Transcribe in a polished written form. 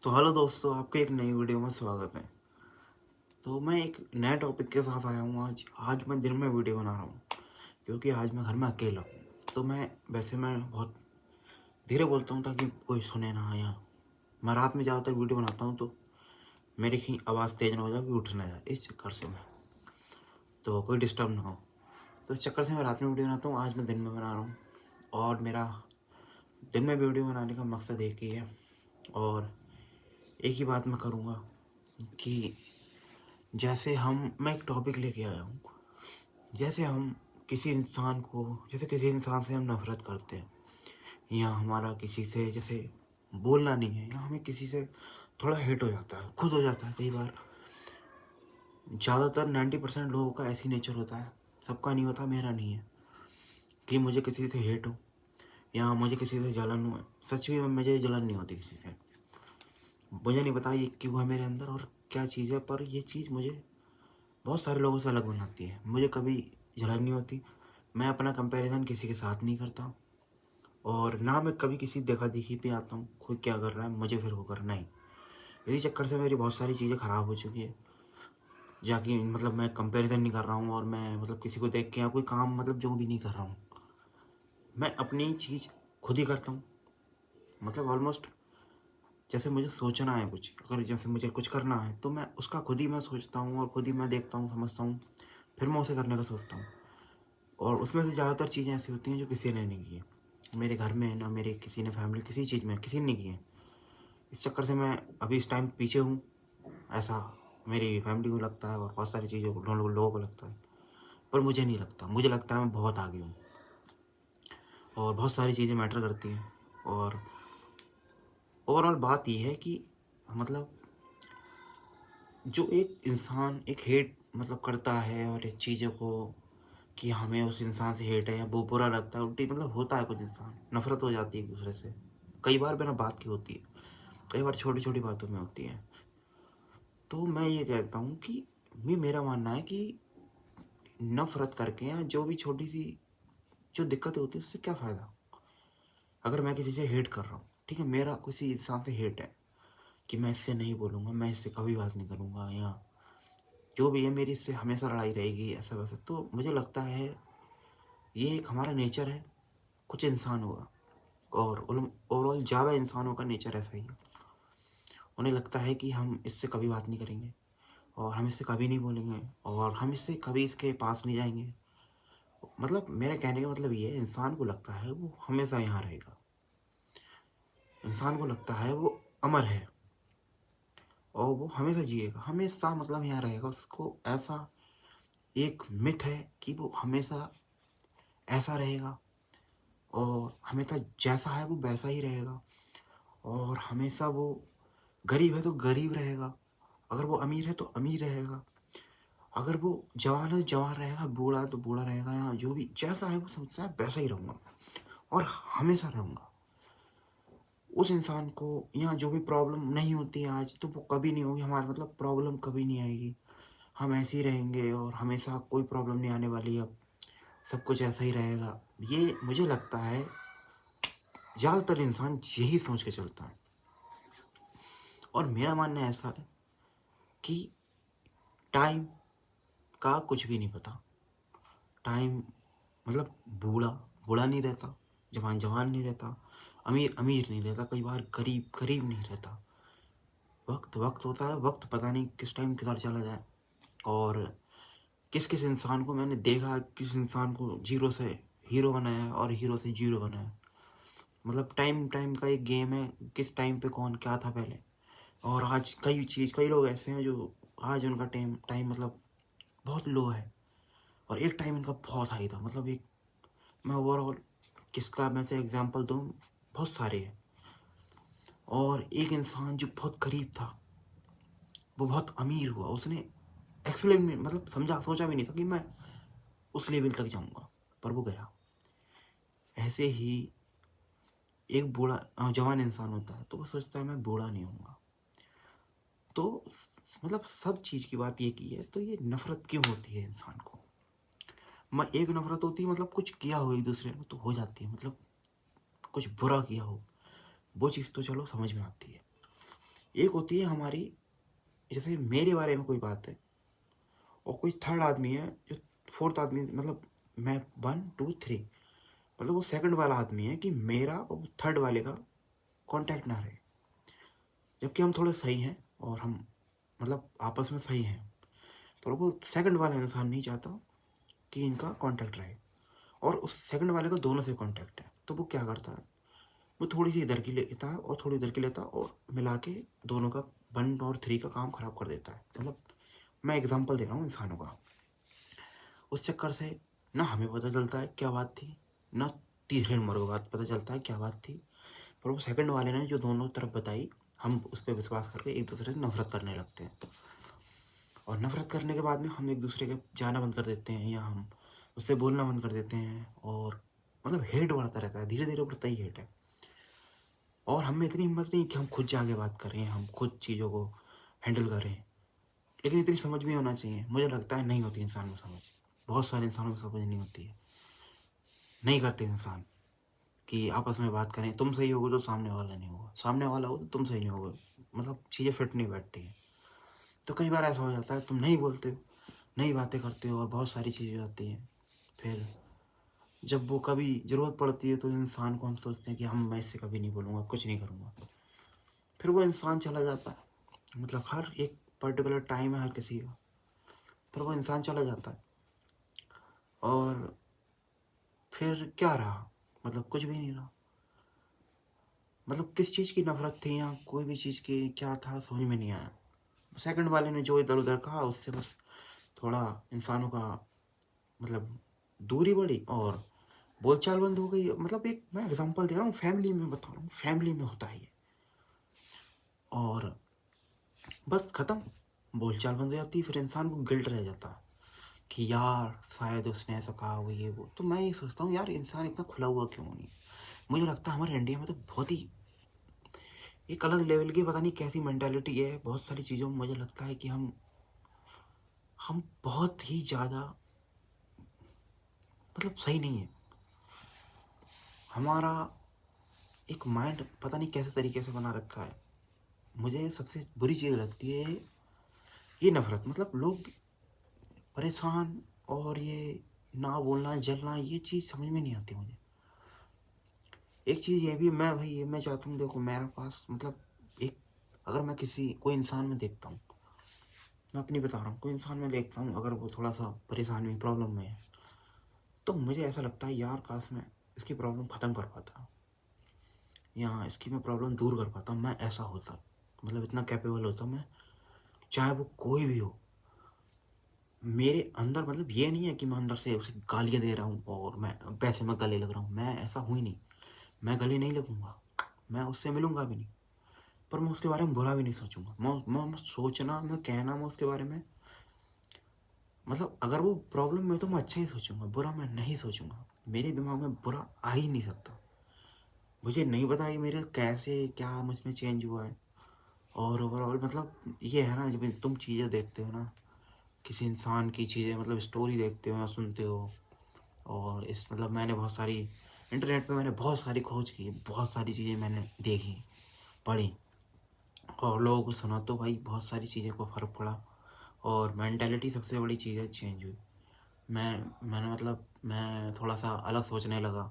तो हेलो दोस्तों, आपके एक नई वीडियो में स्वागत है। तो मैं एक नए टॉपिक के साथ आया हूँ आज मैं दिन में वीडियो बना रहा हूँ क्योंकि आज मैं घर में अकेला हूँ। तो मैं बहुत धीरे बोलता हूँ ताकि कोई सुने ना। या मैं रात में ज़्यादातर वीडियो बनाता हूँ तो मेरी कहीं आवाज़ तेज ना हो जाए, कोई उठ ना जाए, इस चक्कर से मैं तो कोई डिस्टर्ब ना हो। तो इस चक्कर से मैं रात में वीडियो बनाता हूँ। आज मैं दिन में बना रहा हूँ और मेरा दिन में वीडियो बनाने का मकसद एक ही है और एक ही बात मैं करूँगा कि मैं एक टॉपिक लेके आया हूँ। जैसे हम किसी इंसान से हम नफरत करते हैं या हमारा किसी से जैसे बोलना नहीं है या हमें किसी से थोड़ा हेट हो जाता है, खुद हो जाता है कई बार। ज़्यादातर 90% लोगों का ऐसी नेचर होता है, सबका नहीं होता, मेरा नहीं है कि मुझे किसी से हेट हो या मुझे किसी से जलन हो। सच में मुझे जलन नहीं होती किसी से। मुझे नहीं पता ये क्यों है मेरे अंदर और क्या चीज़ है, पर ये चीज़ मुझे बहुत सारे लोगों से अलग बनाती है। मुझे कभी जलन नहीं होती। मैं अपना कंपैरिजन किसी के साथ नहीं करता और ना मैं कभी किसी देखा देखी पे आता हूँ कोई क्या कर रहा है मुझे फिर वो करना ही। इसी चक्कर से मेरी बहुत सारी चीज़ें ख़राब हो चुकी है। जाकि मैं कंपैरिजन नहीं कर रहा हूँ और मैं किसी को देख के या कोई काम जो भी नहीं कर रहा हूँ। मैं अपनी चीज़ खुद ही करता हूँ। ऑलमोस्ट जैसे मुझे सोचना है कुछ, अगर जैसे मुझे कुछ करना है तो मैं उसका खुद ही मैं सोचता हूँ और खुद ही मैं देखता हूँ, समझता हूँ, फिर मैं उसे करने का सोचता हूँ। और उसमें से ज़्यादातर चीज़ें ऐसी होती हैं जो किसी ने नहीं की है। मेरे घर में ना मेरे किसी ने फैमिली किसी चीज़ में किसी ने नहीं की है। इस चक्कर से मैं अभी इस टाइम पीछे हूँ, ऐसा मेरी फैमिली को लगता है और बहुत सारी चीज़ों को लोगों को लगता है, पर मुझे नहीं लगता। मुझे लगता है मैं बहुत आगे हूँ और बहुत सारी चीज़ें मैटर करती हैं। और ओवरऑल बात ये है कि मतलब जो एक इंसान एक हेट करता है और एक चीज़ों को कि हमें उस इंसान से हेट है या वो बुरा लगता है, उल्टी होता है, कुछ इंसान नफरत हो जाती है एक दूसरे से। कई बार बिना बात की होती है, कई बार छोटी छोटी बातों में होती है। तो मैं ये कहता हूँ कि ये मेरा मानना है कि नफरत करके या जो भी छोटी सी जो दिक्कतें होती है उससे क्या फ़ायदा। अगर मैं किसी से हेट कर रहा हूँ, ठीक है, मेरा किसी इंसान से हेट है कि मैं इससे नहीं बोलूँगा, मैं इससे कभी बात नहीं करूँगा या जो भी है मेरी इससे हमेशा लड़ाई रहेगी, ऐसा वैसा, तो मुझे लगता है ये एक हमारा नेचर है कुछ इंसानों का। और ओवरऑल ज़्यादा इंसानों का नेचर ऐसा ही है। उन्हें लगता है कि हम इससे कभी बात नहीं करेंगे और हम इससे कभी नहीं बोलेंगे और हम इससे कभी इसके पास नहीं जाएंगे। मेरा कहने का मतलब ये है, इंसान को लगता है वो हमेशा यहाँ रहेगा, इंसान को लगता है वो अमर है और वो हमेशा जिएगा, हमेशा यहाँ रहेगा। उसको ऐसा एक मिथ है कि वो हमेशा ऐसा रहेगा और हमेशा जैसा है वो वैसा ही रहेगा। और हमेशा वो गरीब है तो गरीब रहेगा, अगर वो अमीर है तो अमीर रहेगा, अगर वो जवान है तो जवान रहेगा, बूढ़ा है तो बूढ़ा रहेगा, या जो भी जैसा है वो समझता है वैसा ही रहूँगा और हमेशा रहूँगा। उस इंसान को यहाँ जो भी प्रॉब्लम नहीं होती है आज, तो वो कभी नहीं होगी। हमारे प्रॉब्लम कभी नहीं आएगी, हम ऐसे ही रहेंगे और हमेशा कोई प्रॉब्लम नहीं आने वाली। अब सब कुछ ऐसा ही रहेगा, ये मुझे लगता है ज़्यादातर इंसान यही सोच के चलता है। और मेरा मानना ऐसा है कि टाइम का कुछ भी नहीं पता। टाइम बूढ़ा बूढ़ा नहीं रहता, जवान जवान नहीं रहता, अमीर अमीर नहीं रहता, कई बार गरीब गरीब नहीं रहता। वक्त वक्त होता है, वक्त पता नहीं किस टाइम किधर चला जाए। और किस किस इंसान को मैंने देखा, किस इंसान को जीरो से हीरो बनाया और हीरो से जीरो बनाया। टाइम टाइम का एक गेम है, किस टाइम पे कौन क्या था पहले। और आज कई लोग ऐसे हैं जो आज उनका टाइम टाइम बहुत लो है और एक टाइम इनका बहुत हाई था। एक मैं ओवरऑल किसका मैं से एग्जांपल दूँ, बहुत सारे हैं। और एक इंसान जो बहुत गरीब था वो बहुत अमीर हुआ। उसने एक्सप्लेन में समझा सोचा भी नहीं था कि मैं उस लेवल तक जाऊंगा, पर वो गया। ऐसे ही एक बूढ़ा जवान इंसान होता है तो वो सोचता है मैं बूढ़ा नहीं होऊंगा। तो सब चीज़ की बात ये की है, तो ये नफरत क्यों होती है इंसान को। एक नफरत होती है कुछ किया हो एक दूसरे ने तो हो जाती है, कुछ बुरा किया हो वो चीज़ तो चलो समझ में आती है। एक होती है हमारी, जैसे मेरे बारे में कोई बात है और कोई थर्ड आदमी है जो फोर्थ आदमी, मतलब मैं 1 2 3, मतलब वो सेकंड वाला आदमी है कि मेरा और थर्ड वाले का कांटेक्ट ना रहे, जबकि हम थोड़े सही हैं और हम मतलब आपस में सही हैं, पर वो सेकंड वाला इंसान नहीं चाहता कि इनका कांटेक्ट रहे, और उस सेकंड वाले का दोनों से कांटेक्ट है। तो वो क्या करता है, वो थोड़ी सी इधर की लेता है और थोड़ी इधर की लेता है और मिला के दोनों का 1 और 3 का काम खराब कर देता है। मतलब मैं एग्जांपल दे रहा हूँ इंसानों का। उस चक्कर से ना हमें पता चलता है क्या बात थी, ना तीसरे नंबर को बात पता चलता है क्या बात थी, पर वो सेकंड वाले ने जो दोनों तरफ बताई, हम उस पर विश्वास करके एक दूसरे से नफरत करने लगते हैं। और नफरत करने के बाद में हम एक दूसरे के जाना बंद कर देते हैं, या हम उससे बोलना बंद कर देते हैं, और मतलब हेट बढ़ता रहता है, धीरे धीरे बढ़ता ही हेट है। और हम में इतनी हिम्मत नहीं कि हम खुद जाके बात करें, हम खुद चीज़ों को हैंडल करें, लेकिन इतनी समझ भी होना चाहिए। मुझे लगता है नहीं होती इंसान में समझ, बहुत सारे इंसानों में समझ नहीं होती है, नहीं करते इंसान कि आपस में बात करें। तुम सही होगे तो सामने वाला नहीं होगा, सामने वाला हो तो तुम सही नहीं होगे, मतलब चीज़ें फिट नहीं बैठती हैं। तो कई बार ऐसा हो जाता है, तुम नहीं बोलते हो, नई बातें करते हो और बहुत सारी चीज़ें हो जाती हैं। फिर जब वो कभी ज़रूरत पड़ती है तो इंसान को हम सोचते हैं कि मैं इससे कभी नहीं बोलूँगा, कुछ नहीं करूँगा, फिर वो इंसान चला जाता है। मतलब हर एक पर्टिकुलर टाइम है हर किसी का, फिर वो इंसान चला जाता है, और फिर क्या रहा, मतलब कुछ भी नहीं रहा। मतलब किस चीज़ की नफरत थी, या कोई भी चीज़ की क्या था, समझ में नहीं आया। सेकंड वाले ने जो इधर उधर कहा, उससे बस थोड़ा इंसानों का मतलब दूरी बढ़ी और बोलचाल बंद हो गई। मतलब एक मैं एग्जांपल दे रहा हूँ, फैमिली में बता रहा हूँ, फैमिली में होता है ये, और बस ख़त्म, बोलचाल बंद हो जाती है। फिर इंसान को गिल्ट रह जाता है कि यार शायद उसने ऐसा कहा हो, ये वो। तो मैं ये सोचता हूँ यार, इंसान इतना खुला हुआ क्यों नहीं। मुझे लगता है हमारे इंडिया में तो बहुत ही एक अलग लेवल की पता नहीं कैसी मेंटालिटी है। बहुत सारी चीज़ों में मुझे लगता है कि हम बहुत ही ज़्यादा मतलब सही नहीं है। हमारा एक माइंड पता नहीं कैसे तरीके से बना रखा है। मुझे सबसे बुरी चीज़ लगती है ये नफ़रत। मतलब लोग परेशान, और ये ना बोलना, जलना, ये चीज़ समझ में नहीं आती मुझे। एक चीज़ ये भी मैं भाई, ये मैं चाहता हूँ, देखो मेरे पास मतलब एक, अगर मैं कोई इंसान में देखता हूँ, मैं अपनी बता रहा हूँ, कोई इंसान में देखता हूँ अगर वो थोड़ा सा परेशान में, प्रॉब्लम में है, तो मुझे ऐसा लगता है यार काश मैं इसकी प्रॉब्लम ख़त्म कर पाता, या इसकी मैं प्रॉब्लम दूर कर पाता, मैं ऐसा होता, मतलब इतना कैपेबल होता मैं, चाहे वो कोई भी हो। मेरे अंदर मतलब ये नहीं है कि मैं अंदर से उसे गालियाँ दे रहा हूँ और मैं पैसे में गले लग रहा हूँ, मैं ऐसा हूँ ही नहीं। मैं गले नहीं लगूंगा, मैं उससे मिलूंगा भी नहीं, पर मैं उसके बारे में बुरा भी नहीं सोचूंगा। मैं सोचना, मैं कहना, मैं उसके बारे में मतलब अगर वो प्रॉब्लम में, तो मैं अच्छा ही सोचूंगा, बुरा मैं नहीं सोचूंगा। मेरे दिमाग में बुरा आ ही नहीं सकता। मुझे नहीं पता कि मेरे कैसे क्या मुझ में चेंज हुआ है। और ओवरऑल मतलब ये है ना, जब तुम चीज़ें देखते हो ना, किसी इंसान की चीज़ें मतलब स्टोरी देखते हो या सुनते हो, और इस मतलब मैंने बहुत सारी इंटरनेट पे मैंने बहुत सारी खोज की, बहुत सारी चीज़ें मैंने देखी, पढ़ी, और लोगों को सुना, तो भाई बहुत सारी चीज़ों को फ़र्क पड़ा, और मेंटालिटी सबसे बड़ी चीज़ है, चेंज हुई। मैंने मतलब मैं थोड़ा सा अलग सोचने लगा,